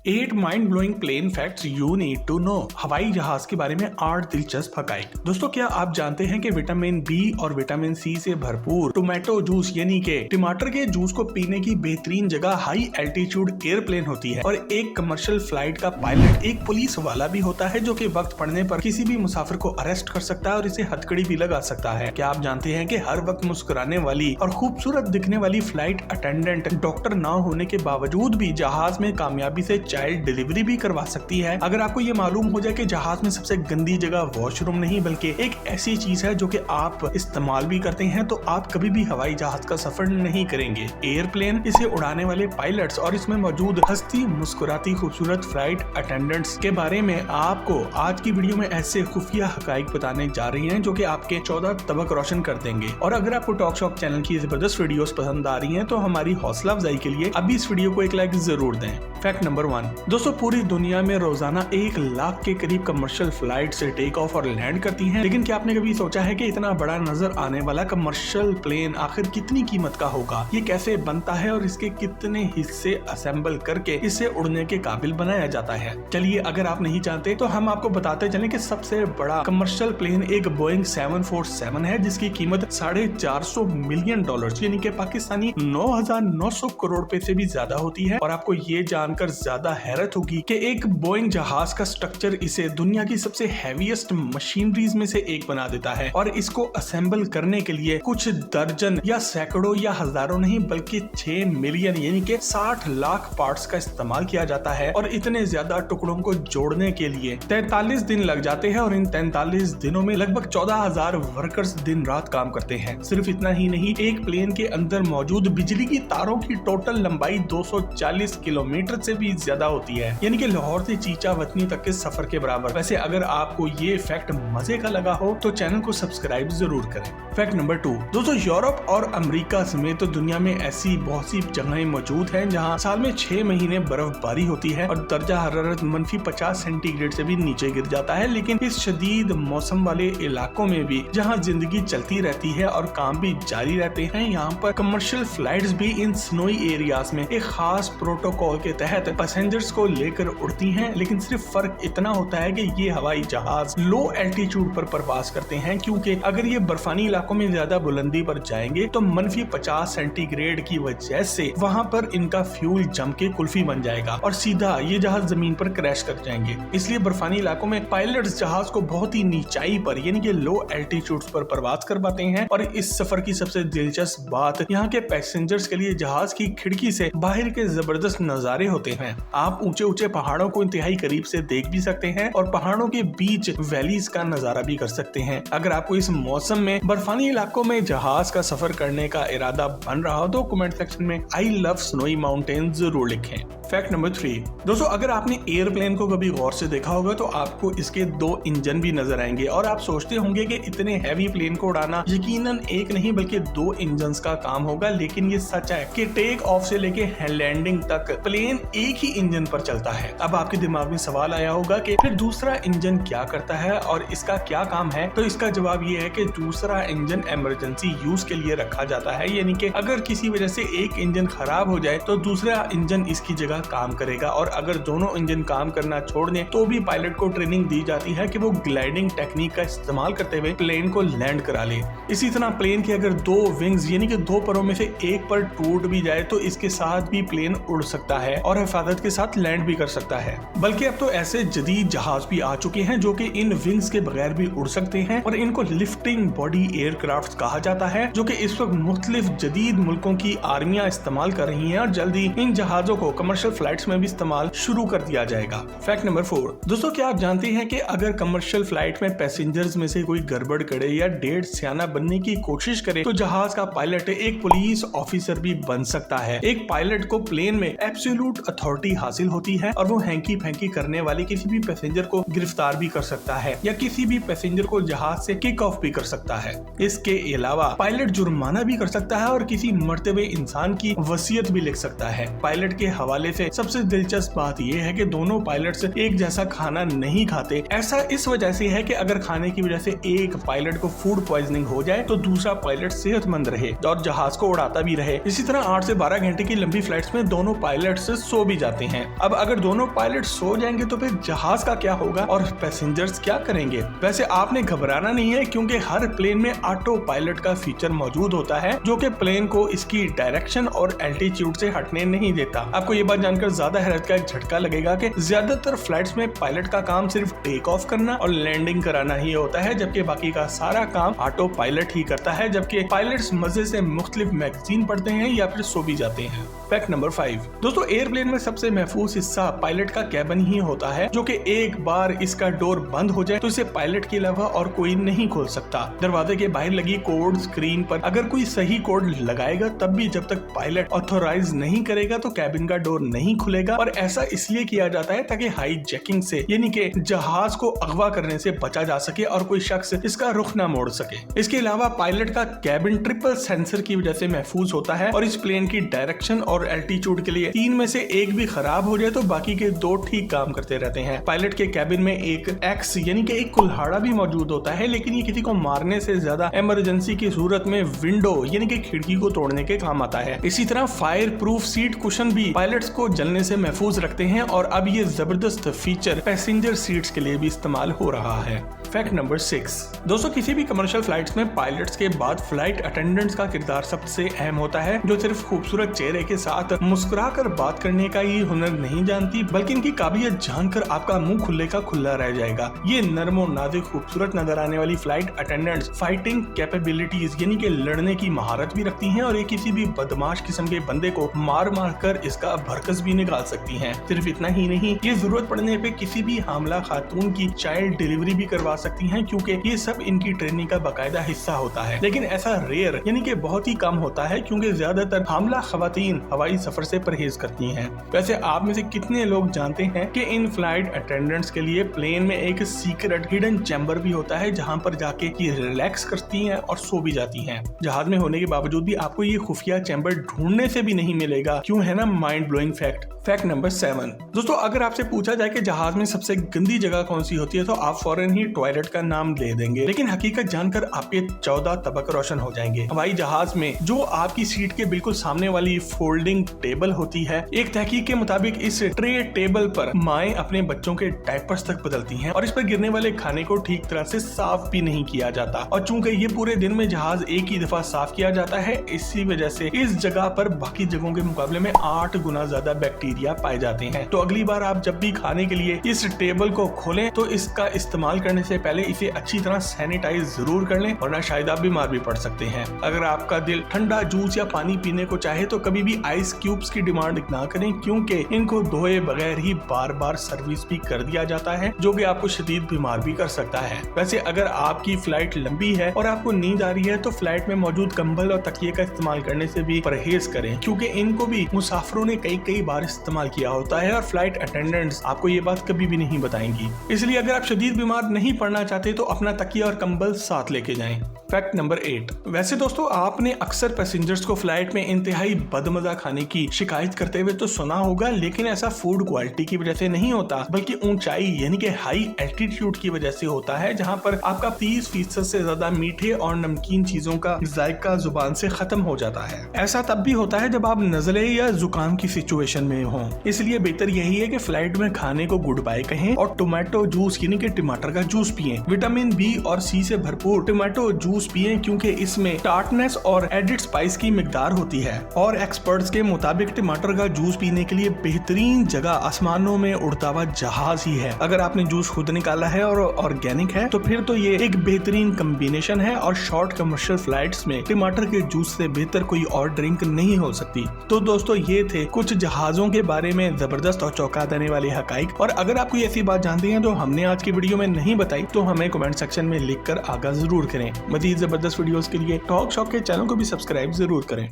8 mind blowing plane facts you need to know. हवाई जहाज के बारे में 8 दिलचस्प हकाइक। दोस्तों, क्या आप जानते हैं कि विटामिन बी और विटामिन सी से भरपूर टोमेटो जूस यानी के टमाटर के जूस को पीने की बेहतरीन जगह हाई एल्टीट्यूड एयरप्लेन होती है और एक कमर्शियल फ्लाइट का पायलट एक पुलिस वाला भी होता है जो कि वक्त पड़ने पर किसी भी मुसाफिर को अरेस्ट कर सकता है और इसे हथकड़ी भी लगा सकता है। क्या आप जानते हैं कि हर वक्त मुस्कुराने वाली और खूबसूरत दिखने वाली फ्लाइट अटेंडेंट डॉक्टर ना होने के बावजूद भी जहाज में कामयाबी से चाइल्ड डिलीवरी भी करवा सकती है? अगर आपको ये मालूम हो जाए कि जहाज में सबसे गंदी जगह वॉशरूम नहीं बल्कि एक ऐसी चीज है जो कि आप इस्तेमाल भी करते हैं, तो आप कभी भी हवाई जहाज का सफर नहीं करेंगे। एयरप्लेन, इसे उड़ाने वाले पायलट्स और इसमें मौजूद हंसती मुस्कुराती खूबसूरत फ्लाइट अटेंडेंट्स के बारे में आपको आज की वीडियो में ऐसे खुफिया हकाइक बताने जा रही हैं जो कि आपके 14 तबक रोशन कर देंगे। और अगर आपको टॉक शॉप चैनल की जबरदस्त वीडियोस पसंद आ रही हैं तो हमारी हौसला अफजाई के लिए अभी इस वीडियो को एक लाइक जरूर दें। Fact number 1। दोस्तों, पूरी दुनिया में रोजाना 1 लाख के करीब कमर्शियल फ्लाइट से टेक ऑफ और लैंड करती हैं। लेकिन क्या आपने कभी सोचा है कि इतना बड़ा नजर आने वाला कमर्शियल प्लेन आखिर कितनी कीमत का होगा? ये कैसे बनता है और इसके कितने हिस्से असेंबल करके इसे उड़ने के काबिल बनाया जाता है? चलिए, अगर आप नहीं जानते तो हम आपको बताते चलें कि सबसे बड़ा कमर्शियल प्लेन एक बोइंग 747 है जिसकी कीमत $450 मिलियन यानी कि पाकिस्तानी 9,900 करोड़ रुपए से भी ज्यादा होती है। और आपको ये जानकर ज्यादा हैरत होगी कि एक बोइंग जहाज का स्ट्रक्चर इसे दुनिया की सबसे हैवीएस्ट मशीनरीज में से एक बना देता है और इसको असेंबल करने के लिए कुछ दर्जन या सैकड़ों या हजारों नहीं बल्कि 6 मिलियन यानी कि 60 लाख पार्ट्स का इस्तेमाल किया जाता है। और इतने ज्यादा टुकड़ों को जोड़ने के लिए 43 दिन लग जाते हैं और इन 43 दिनों में लगभग 14,000 वर्कर्स दिन रात काम करते हैं। सिर्फ इतना ही नहीं, एक प्लेन के अंदर मौजूद बिजली की तारों की टोटल लंबाई 240 किलोमीटर से भी ज्यादा होती है, यानी कि लाहौर से चीचावतनी तक के सफर के बराबर। वैसे अगर आपको ये फैक्ट मजे का लगा हो तो चैनल को सब्सक्राइब जरूर करें। Fact number 2। दोस्तों, यूरोप और अमेरिका समेत तो दुनिया में ऐसी बहुत सी जगहें मौजूद हैं जहां साल में 6 महीने बर्फबारी होती है और दर्जा हरारत -50 सेंटीग्रेड से भी नीचे गिर जाता है। लेकिन इस शदीद मौसम वाले इलाकों में भी जहां जिंदगी चलती रहती है और काम भी जारी रहते हैं, यहाँ पर कमर्शियल फ्लाइट्स भी इन स्नोई एरियाज में एक खास प्रोटोकॉल के तहत पैसेंजर्स को लेकर उड़ती हैं। लेकिन सिर्फ फर्क इतना होता है कि ये हवाई जहाज लो एल्टीट्यूड पर प्रवास करते हैं, क्योंकि अगर ये बर्फानी इलाकों में ज्यादा बुलंदी पर जाएंगे तो -50 सेंटीग्रेड की वजह से वहाँ पर इनका फ्यूल जम के कुल्फी बन जाएगा और सीधा ये जहाज जमीन पर क्रैश कर जाएंगे। इसलिए बर्फानी इलाकों में पायलट्स जहाज को बहुत ही नीचाई पर यानी कि लो एल्टीट्यूड पर प्रवास करवाते हैं। और इस सफर की सबसे दिलचस्प बात यहाँ के पैसेंजर्स के लिए जहाज की खिड़की से बाहर के जबरदस्त नजारे होते हैं। आप ऊंचे ऊंचे पहाड़ों को इंतहाई करीब से देख भी सकते हैं और पहाड़ों के बीच वैलीज का नजारा भी कर सकते हैं। अगर आपको इस मौसम में बर्फानी इलाकों में जहाज का सफर करने का इरादा बन रहा हो तो कमेंट सेक्शन में आई लव स्नोई माउंटेन जरूर लिखें। Fact number 3। दोस्तों, अगर आपने एयरप्लेन को कभी गौर से देखा होगा तो आपको इसके 2 इंजन भी नजर आएंगे और आप सोचते होंगे कि इतने हैवी प्लेन को उड़ाना यकीनन एक नहीं बल्कि 2 इंजन का काम होगा। लेकिन ये सच है कि टेक ऑफ से लेके लैंडिंग तक प्लेन एक ही इंजन पर चलता है। अब आपके दिमाग में सवाल आया होगा कि फिर दूसरा इंजन क्या करता है और इसका क्या काम है? तो इसका जवाब ये है कि दूसरा इंजन इमरजेंसी यूज के लिए रखा जाता है, यानी कि अगर किसी वजह से एक इंजन खराब हो जाए तो दूसरा इंजन इसकी जगह काम करेगा। और अगर दोनों इंजन काम करना छोड़ दें तो भी पायलट को ट्रेनिंग दी जाती है कि वो ग्लाइडिंग टेक्निक का इस्तेमाल करते हुए प्लेन को लैंड करा ले। इसी तरह प्लेन के अगर 2 विंग्स यानी कि 2 परों में से एक पर टूट भी जाए तो इसके साथ भी प्लेन उड़ सकता है और हिफाजत के साथ लैंड भी कर सकता है। बल्कि अब तो ऐसे जदीद जहाज भी आ चुके हैं जो कि इन विंग्स के बगैर भी उड़ सकते हैं और इनको लिफ्टिंग बॉडी एयरक्राफ्ट कहा जाता है, जो कि इस वक्त मुख्तलिफ जदीद मुल्कों की आर्मियां इस्तेमाल कर रही हैं और जल्दी इन जहाजों को कमर्शियल फ्लाइट्स में भी इस्तेमाल शुरू कर दिया जाएगा। Fact number 4। दोस्तों, क्या आप जानते हैं कि अगर कमर्शियल फ्लाइट में पैसेंजर्स में से कोई गड़बड़ करे या डेढ़ सियाना बनने की कोशिश करे तो जहाज का पायलट एक पुलिस ऑफिसर भी बन सकता है। एक पायलट को प्लेन में एब्सोल्यूट अथॉरिटी हासिल होती है और वो हैंकी फैंकी करने वाले किसी भी पैसेंजर को गिरफ्तार भी कर सकता है या किसी भी पैसेंजर को जहाज से किक ऑफ भी कर सकता है। इसके अलावा पायलट जुर्माना भी कर सकता है और किसी मरते हुए इंसान की वसीयत भी लिख सकता है। पायलट के हवाले से सबसे दिलचस्प बात यह है कि दोनों पायलट्स एक जैसा खाना नहीं खाते। ऐसा इस वजह से है कि अगर खाने की वजह से एक पायलट को फूड पॉइजनिंग हो जाए तो दूसरा पायलट सेहतमंद रहे और जहाज को उड़ाता भी रहे। इसी तरह 8 से 12 घंटे की लंबी फ्लाइट्स में दोनों पायलट्स सो भी जाते हैं। हैं। अब अगर दोनों पायलट सो जाएंगे तो फिर जहाज का क्या होगा और पैसेंजर्स क्या करेंगे? वैसे आपने घबराना नहीं है, क्योंकि हर प्लेन में ऑटो पायलट का फीचर मौजूद होता है जो कि प्लेन को इसकी डायरेक्शन और एल्टीट्यूड से हटने नहीं देता। आपको ये बात जानकर ज्यादा हैरत का एक झटका लगेगा कि ज्यादातर फ्लाइट्स में पायलट का काम सिर्फ टेक ऑफ करना और लैंडिंग कराना ही होता है, जबकि बाकी का सारा काम ऑटो पायलट ही करता है, जबकि पायलट्स मजे से मुख्तलिफ मैगजीन पढ़ते हैं या फिर सो भी जाते हैं। फैक्ट नंबर 5 दोस्तों, एयरप्लेन में सबसे महफूज हिस्सा पायलट का कैबिन ही होता है, जो कि एक बार इसका डोर बंद हो जाए तो इसे पायलट के अलावा और कोई नहीं खोल सकता। दरवाजे के बाहर लगी कोड स्क्रीन पर अगर कोई सही कोड लगाएगा तब भी जब तक पायलट ऑथोराइज नहीं करेगा तो कैबिन का डोर नहीं खुलेगा, और ऐसा इसलिए किया जाता है ताकि हाईजैकिंग से यानी कि जहाज को अगवा करने से बचा जा सके और कोई शख्स इसका रुख ना मोड़ सके। इसके अलावा पायलट का कैबिन ट्रिपल सेंसर की वजह से महफूज होता है और इस प्लेन की डायरेक्शन और एल्टीट्यूड के लिए 3 में से एक भी खराब हो जाए तो बाकी के 2 ठीक काम करते रहते हैं। पायलट के कैबिन में एक एक्स यानी कि एक कुल्हाड़ा भी मौजूद होता है, लेकिन ये किसी को मारने से ज्यादा इमरजेंसी की सूरत में विंडो यानी कि खिड़की को तोड़ने के काम आता है। इसी तरह फायर प्रूफ सीट कुशन भी पायलट्स को जलने से महफूज रखते हैं और अब ये जबरदस्त फीचर पैसेंजर सीट्स के लिए भी इस्तेमाल हो रहा है। फैक्ट नंबर 6 दोस्तों, किसी भी कमर्शियल फ्लाइट्स में पायलट्स के बाद फ्लाइट अटेंडेंट्स का किरदार सबसे अहम होता है, जो सिर्फ खूबसूरत चेहरे के साथ मुस्कुराकर बात करने का ही हुनर नहीं जानती, बल्कि इनकी काबिलियत जानकर आपका मुंह खुले का खुला रह जाएगा। ये नर्म और नाजुक खूबसूरत नजर आने वाली फ्लाइट अटेंडेंट्स फाइटिंग कैपेबिलिटीज यानी कि लड़ने की महारत भी रखती हैं, और ये किसी भी बदमाश किस्म के बंदे को मार मार कर इसका भरकस भी निकाल सकती हैं। सिर्फ इतना ही नहीं, ये जरूरत पड़ने पे किसी भी हामला खातून की चाइल्ड डिलीवरी भी करवा सकती हैं, क्योंकि ये सब इनकी ट्रेनिंग का बाकायदा हिस्सा होता है। लेकिन ऐसा रेयर यानी कि बहुत ही कम होता है, क्योंकि ज्यादातर हामला खवातीन हवाई सफर से परहेज करती हैं। वैसे आप में से कितने लोग जानते हैं कि इन फ्लाइट अटेंडेंट्स के लिए प्लेन में एक सीक्रेट हिडन चैम्बर भी होता है, जहां पर जाके ये रिलैक्स करती हैं और सो भी जाती हैं। जहाज में होने के बावजूद भी आपको ये खुफिया चैम्बर ढूंढने से भी नहीं मिलेगा। क्यों है ना mind blowing fact. Fact number 7 दोस्तों, अगर आपसे पूछा जाए कि जहाज में सबसे गंदी जगह कौन सी होती है तो आप फौरन ही टॉयलेट का नाम ले देंगे, लेकिन हकीकत जानकर आपके 14 तबक रोशन हो जाएंगे। हवाई जहाज में जो आपकी सीट के बिल्कुल सामने वाली फोल्डिंग टेबल होती है, एक तहकीक के मुताबिक इस ट्रे टेबल पर माएं अपने बच्चों के डायपर्स तक बदलती हैं और इस पर गिरने वाले खाने को ठीक तरह से साफ भी नहीं किया जाता। और चूंकि ये पूरे दिन में जहाज एक ही दफा साफ किया जाता है, इसी वजह से इस जगह पर बाकी जगहों के मुकाबले में 8 गुना ज्यादा बैक्टीरिया पाए जाते हैं। तो अगली बार आप जब भी खाने के लिए इस टेबल को खोलें तो इसका इस्तेमाल करने से पहले इसे अच्छी तरह सैनिटाइज जरूर कर लें, वरना शायद आप बीमार भी पड़ सकते हैं। अगर आपका दिल ठंडा जूस या पानी पीने को चाहे तो कभी भी आइस क्यूब्स की डिमांड ना करें, क्योंकि इनको धोए बगैर ही बार बार सर्विस भी कर दिया जाता है, जो कि आपको शदीद बीमार भी कर सकता है। वैसे अगर आपकी फ्लाइट लंबी है और आपको नींद आ रही है तो फ्लाइट में मौजूद कंबल और तकिए का इस्तेमाल करने से भी परहेज करें, क्योंकि इनको भी मुसाफिरों ने कई बार इस्तेमाल किया होता है और फ्लाइट अटेंडेंट्स आपको ये बात कभी भी नहीं बताएंगी। इसलिए अगर आप शदीद बीमार नहीं पड़ना चाहते तो अपना तकिया और कंबल साथ लेके जाएं। फैक्ट नंबर 8 वैसे दोस्तों, आपने अक्सर पैसेंजर्स को फ्लाइट में इंतहाई बदमजा खाने की शिकायत करते हुए तो सुना होगा, लेकिन ऐसा फूड क्वालिटी की वजह से नहीं होता, बल्कि ऊंचाई यानी कि हाई एल्टीट्यूड की वजह से होता है, जहां पर आपका 30% से ज्यादा मीठे और नमकीन चीजों का जायका जुबान से खत्म हो जाता है। ऐसा तब भी होता है जब आप नज़ले या जुकाम की सिचुएशन में हो। इसलिए बेहतर यही है कि फ्लाइट में खाने को गुड बाय कहें और टोमेटो जूस यानी कि टमाटर का जूस पिएं। विटामिन बी और सी से भरपूर टोमेटो जूस पिएं, क्योंकि इसमें टार्टनेस और एडिड स्पाइस की मिकदार होती है। और एक्सपर्ट्स के मुताबिक टमाटर का जूस पीने के लिए बेहतरीन जगह आसमानों में उड़ता हुआ जहाज ही है। अगर आपने जूस खुद निकाला है और ऑर्गेनिक है तो फिर तो ये एक बेहतरीन कम्बिनेशन है, और शॉर्ट कमर्शियल फ्लाइट्स में टमाटर के जूस से बेहतर कोई और ड्रिंक नहीं हो सकती। तो दोस्तों, ये थे कुछ जहाजों के बारे में जबरदस्त और चौंका देने वाले हकाइक। और अगर आप कोई ऐसी बात जानते हैं जो हमने आज की वीडियो में नहीं बताई तो हमें कमेंट सेक्शन में लिखकर आगाह जरूर करें। मजीद जबरदस्त वीडियोस के लिए टॉक शॉक के चैनल को भी सब्सक्राइब जरूर करें।